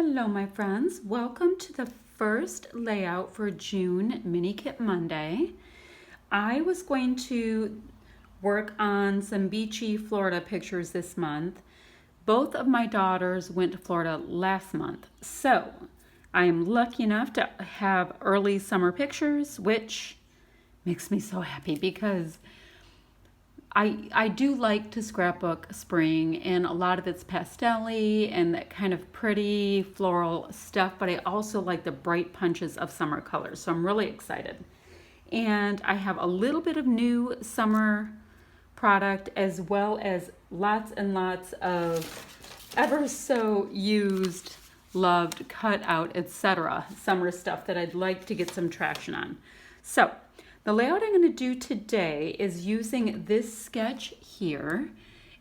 Hello my friends, welcome to the first layout for June Mini Kit Monday. I was going to work on some beachy Florida pictures this month. Both of my daughters went to Florida last month, so I am lucky enough to have early summer pictures, which makes me so happy because I do like to scrapbook spring, and a lot of it's pastel-y and that kind of pretty floral stuff, but I also like the bright punches of summer colors, so I'm really excited. And I have a little bit of new summer product as well as lots and lots of ever so used, loved, cut out, etc. summer stuff that I'd like to get some traction on. So the layout I'm going to do today is using this sketch here,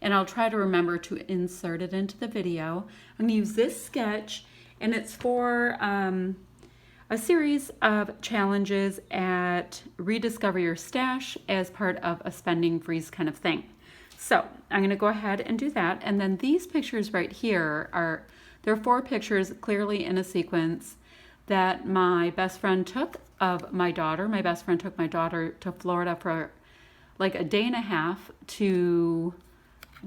and I'll try to remember to insert it into the video. I'm going to use this sketch, and it's for a series of challenges at Rediscover Your Stash as part of a spending freeze kind of thing. So I'm going to go ahead and do that, and then these pictures right here there are 4 pictures clearly in a sequence that my best friend took of my daughter. My best friend took my daughter to Florida for like a day and a half to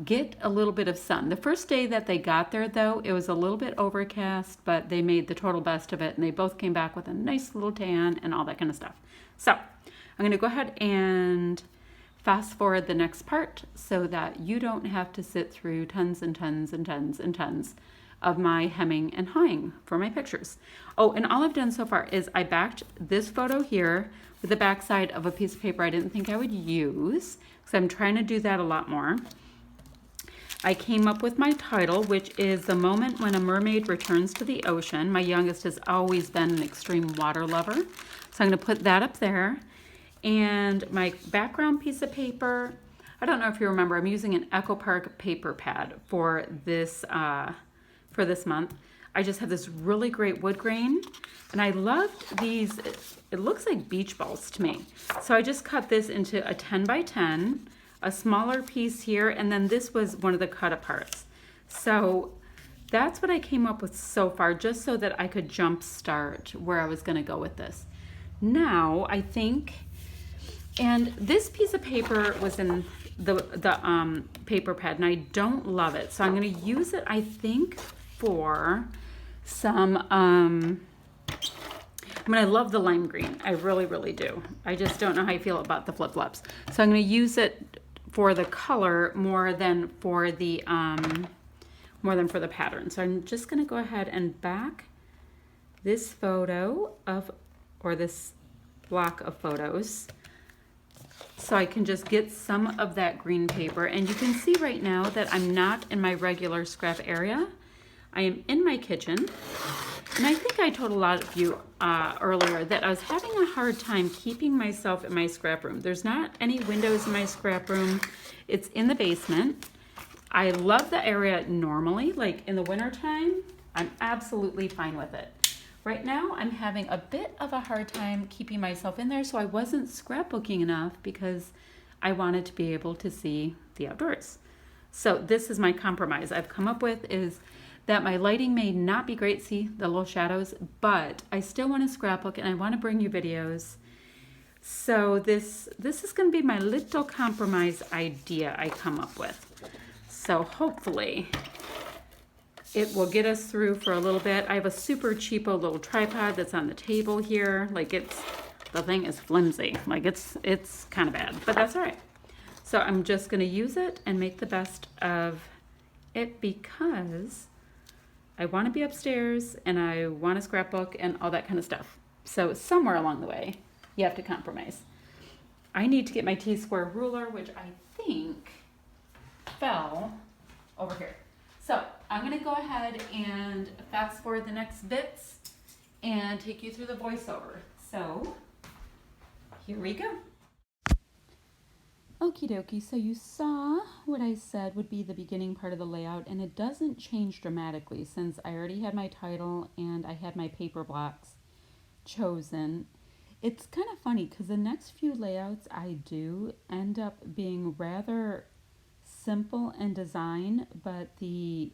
get a little bit of sun. The first day that they got there, though, it was a little bit overcast, but they made the total best of it, and they both came back with a nice little tan and all that kind of stuff. So I'm going to go ahead and fast forward the next part so that you don't have to sit through tons and tons and tons and tons of my hemming and hawing for my pictures. Oh, and all I've done so far is I backed this photo here with the backside of a piece of paper I didn't think I would use, because I'm trying to do that a lot more. I came up with my title, which is The Moment When a Mermaid Returns to the Ocean. My youngest has always been an extreme water lover, so I'm going to put that up there. And my background piece of paper, I don't know if you remember, I'm using an Echo Park paper pad for this month. I just have this really great wood grain, and I loved these. It looks like beach balls to me. So I just cut this into a 10 by 10, a smaller piece here, and then this was one of the cut aparts. So that's what I came up with so far, just so that I could jump start where I was going to go with this. Now I think, and this piece of paper was in the paper pad, and I don't love it, so I'm going to use it, I think, for some, I mean, I love the lime green. I really, really do. I just don't know how I feel about the flip-flops. So I'm going to use it for the color more than for the pattern. So I'm just going to go ahead and back this photo of, or this block of photos, so I can just get some of that green paper. And you can see right now that I'm not in my regular scrap area. I am in my kitchen, and I think I told a lot of you earlier that I was having a hard time keeping myself in my scrap room. There's not any windows in my scrap room. It's in the basement. I love the area normally, like in the wintertime, I'm absolutely fine with it. Right now, I'm having a bit of a hard time keeping myself in there, so I wasn't scrapbooking enough because I wanted to be able to see the outdoors. So this is my compromise I've come up with, is that my lighting may not be great, see the little shadows, but I still want to scrapbook and I want to bring you videos. So this is going to be my little compromise idea I come up with. So hopefully it will get us through for a little bit. I have a super cheapo little tripod that's on the table here. Like the thing is flimsy. Like it's kind of bad, but that's all right. So I'm just going to use it and make the best of it because I want to be upstairs and I want to scrapbook and all that kind of stuff. So somewhere along the way, you have to compromise. I need to get my T-square ruler, which I think fell over here. So I'm going to go ahead and fast forward the next bits and take you through the voiceover. So here we go. Okie dokie, so you saw what I said would be the beginning part of the layout, and it doesn't change dramatically since I already had my title and I had my paper blocks chosen. It's kind of funny because the next few layouts I do end up being rather simple in design, but the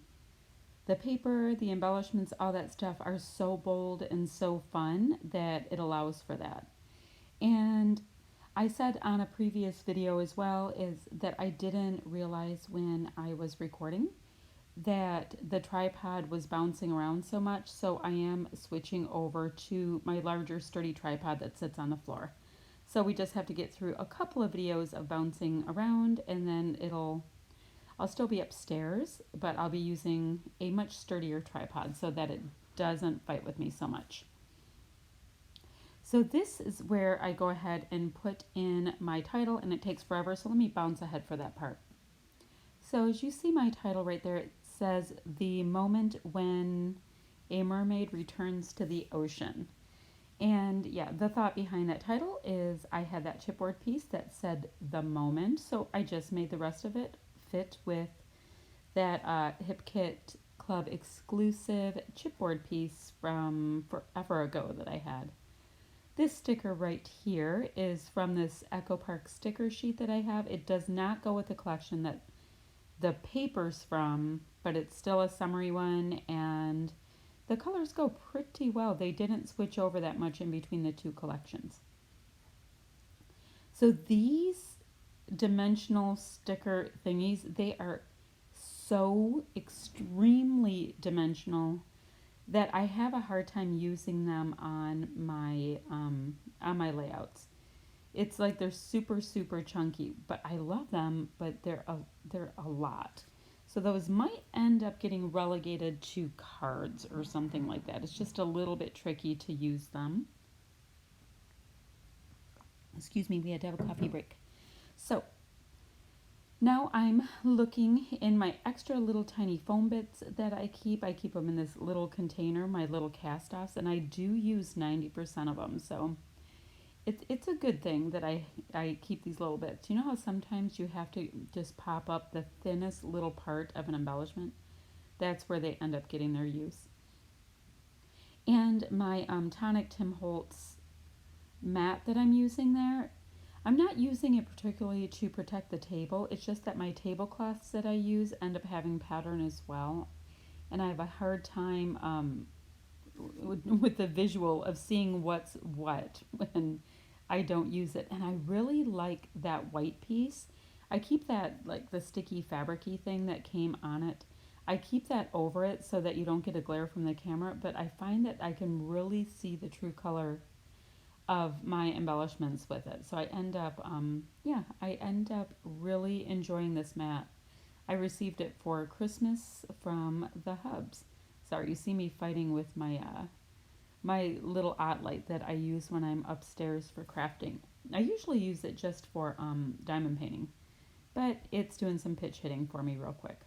the paper, the embellishments, all that stuff are so bold and so fun that it allows for that. And I said on a previous video as well is that I didn't realize when I was recording that the tripod was bouncing around so much, so I am switching over to my larger sturdy tripod that sits on the floor. So we just have to get through a couple of videos of bouncing around, and then I'll still be upstairs, but I'll be using a much sturdier tripod so that it doesn't fight with me so much. So this is where I go ahead and put in my title, and it takes forever, so let me bounce ahead for that part. So as you see my title right there, it says the moment when a mermaid returns to the ocean. And yeah, the thought behind that title is I had that chipboard piece that said the moment, so I just made the rest of it fit with that Hip Kit Club exclusive chipboard piece from forever ago that I had. This sticker right here is from this Echo Park sticker sheet that I have. It does not go with the collection that the paper's from, but it's still a summery one, and the colors go pretty well. They didn't switch over that much in between the two collections. So these dimensional sticker thingies, they are so extremely dimensional that I have a hard time using them on my layouts. It's like they're super chunky, but I love them, but they're a lot. So those might end up getting relegated to cards or something like that. It's just a little bit tricky to use them. Excuse me, we had to have a coffee break. So now I'm looking in my extra little tiny foam bits that I keep. I keep them in this little container, my little cast-offs, and I do use 90% of them. So it's a good thing that I keep these little bits. You know how sometimes you have to just pop up the thinnest little part of an embellishment? That's where they end up getting their use. And my Tonic Tim Holtz mat that I'm using there, I'm not using it particularly to protect the table. It's just that my tablecloths that I use end up having pattern as well. And I have a hard time with the visual of seeing what's what when I don't use it. And I really like that white piece. I keep that, like the sticky fabricy thing that came on it, I keep that over it so that you don't get a glare from the camera, but I find that I can really see the true color of my embellishments with it. So I end up, I end up really enjoying this mat. I received it for Christmas from the Hubs. Sorry, you see me fighting with my my little art light that I use when I'm upstairs for crafting. I usually use it just for diamond painting, but it's doing some pitch hitting for me real quick.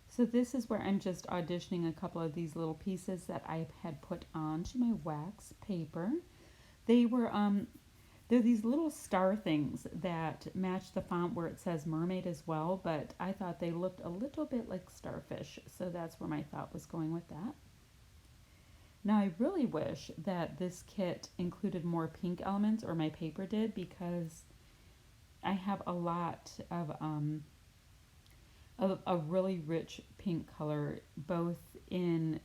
So this is where I'm just auditioning a couple of these little pieces that I had put onto my wax paper. They were they're these little star things that match the font where it says Mermaid as well, but I thought they looked a little bit like starfish, so that's where my thought was going with that. Now I really wish that this kit included more pink elements, or my paper did, because I have a lot of a really rich pink color, both in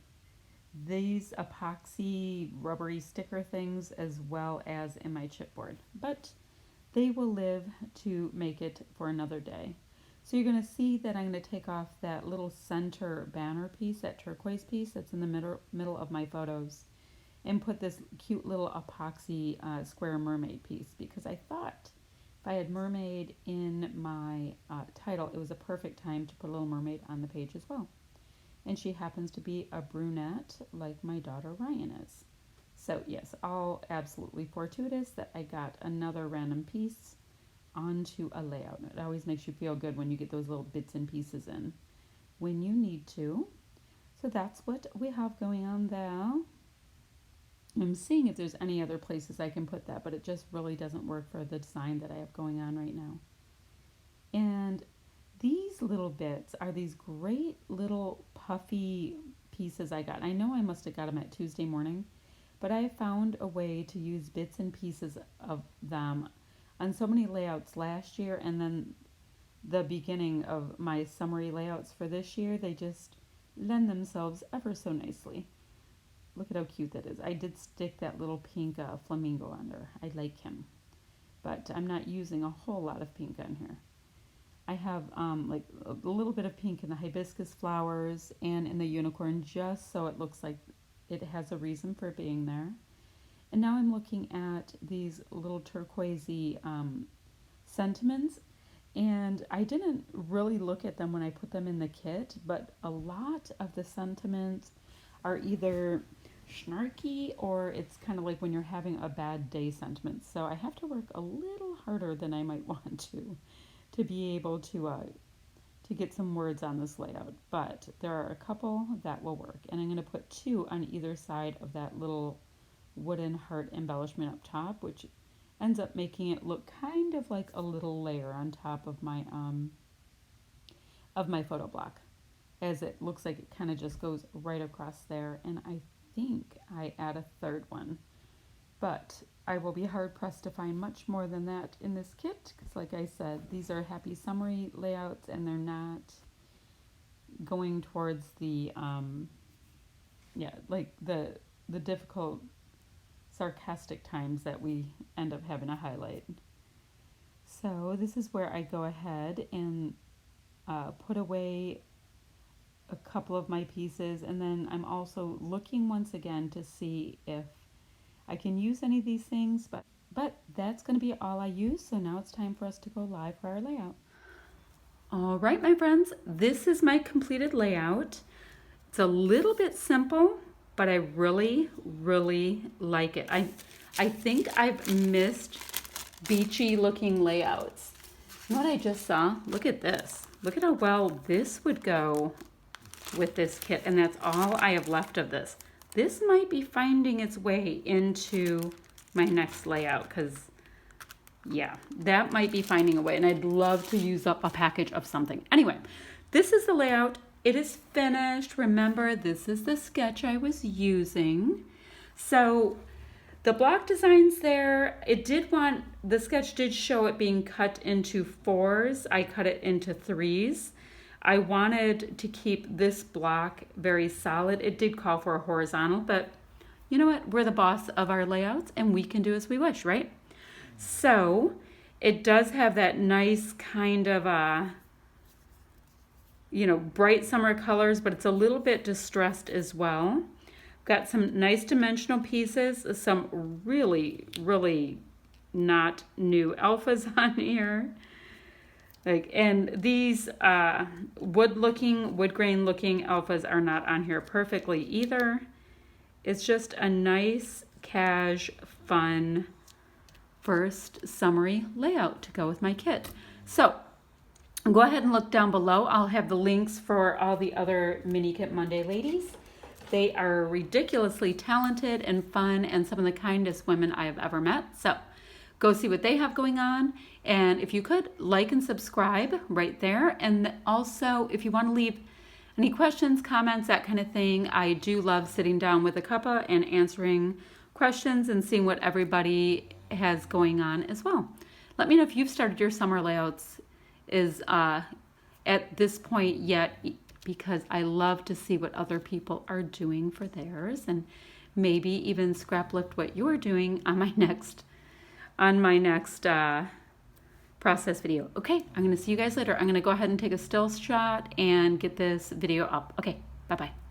these epoxy rubbery sticker things as well as in my chipboard. But they will live to make it for another day. So you're going to see that I'm going to take off that little center banner piece, that turquoise piece that's in the middle of my photos, and put this cute little epoxy square mermaid piece, because I thought if I had mermaid in my title, it was a perfect time to put a little mermaid on the page as well. And she happens to be a brunette like my daughter Ryan is. So yes, all absolutely fortuitous that I got another random piece onto a layout. It always makes you feel good when you get those little bits and pieces in when you need to. So that's what we have going on there. I'm seeing if there's any other places I can put that, but it just really doesn't work for the design that I have going on right now. And these little bits are these great little puffy pieces I got. I know I must have got them at Tuesday morning, but I found a way to use bits and pieces of them on so many layouts last year, and then the beginning of my summary layouts for this year. They just lend themselves ever so nicely. Look at how cute that is. I did stick that little pink flamingo under. I like him, but I'm not using a whole lot of pink on here. I have like a little bit of pink in the hibiscus flowers and in the unicorn, just so it looks like it has a reason for being there. And now I'm looking at these little turquoisey sentiments, and I didn't really look at them when I put them in the kit, but a lot of the sentiments are either snarky or it's kind of like when you're having a bad day sentiment. So I have to work a little harder than I might want to be able to get some words on this layout. But there are a couple that will work, and I'm going to put two on either side of that little wooden heart embellishment up top, which ends up making it look kind of like a little layer on top of my photo block, as it looks like it kind of just goes right across there. And I think I add a third one, but I will be hard pressed to find much more than that in this kit, because like I said, these are happy summery layouts and they're not going towards the like the difficult sarcastic times that we end up having to highlight. So this is where I go ahead and put away a couple of my pieces, and then I'm also looking once again to see if I can use any of these things, but that's going to be all I use. So now it's time for us to go live for our layout. All right, my friends, this is my completed layout. It's a little bit simple, but I really, really like it. I think I've missed beachy looking layouts. You know what I just saw? Look at this. Look at how well this would go with this kit, and that's all I have left of this. This might be finding its way into my next layout, because yeah, that might be finding a way, and I'd love to use up a package of something. Anyway, this is the layout. It is finished. Remember, this is the sketch I was using. So the block designs there, the sketch did show it being cut into 4s. I cut it into 3s. I wanted to keep this block very solid. It did call for a horizontal, but you know what? We're the boss of our layouts and we can do as we wish, right? So it does have that nice kind of bright summer colors, but it's a little bit distressed as well. Got some nice dimensional pieces, some really, really not new alphas on here. And these wood grain looking alphas are not on here perfectly either. It's just a nice, cash, fun first summery layout to go with my kit. So go ahead and look down below. I'll have the links for all the other Mini Kit Monday ladies. They are ridiculously talented and fun and some of the kindest women I have ever met. So go see what they have going on. And if you could, like and subscribe right there. And also, if you want to leave any questions, comments, that kind of thing, I do love sitting down with a cuppa and answering questions and seeing what everybody has going on as well. Let me know if you've started your summer layouts at this point yet, because I love to see what other people are doing for theirs, and maybe even scrap lift what you're doing on my next process video. Okay, I'm going to see you guys later. I'm going to go ahead and take a still shot and get this video up. Okay, bye-bye.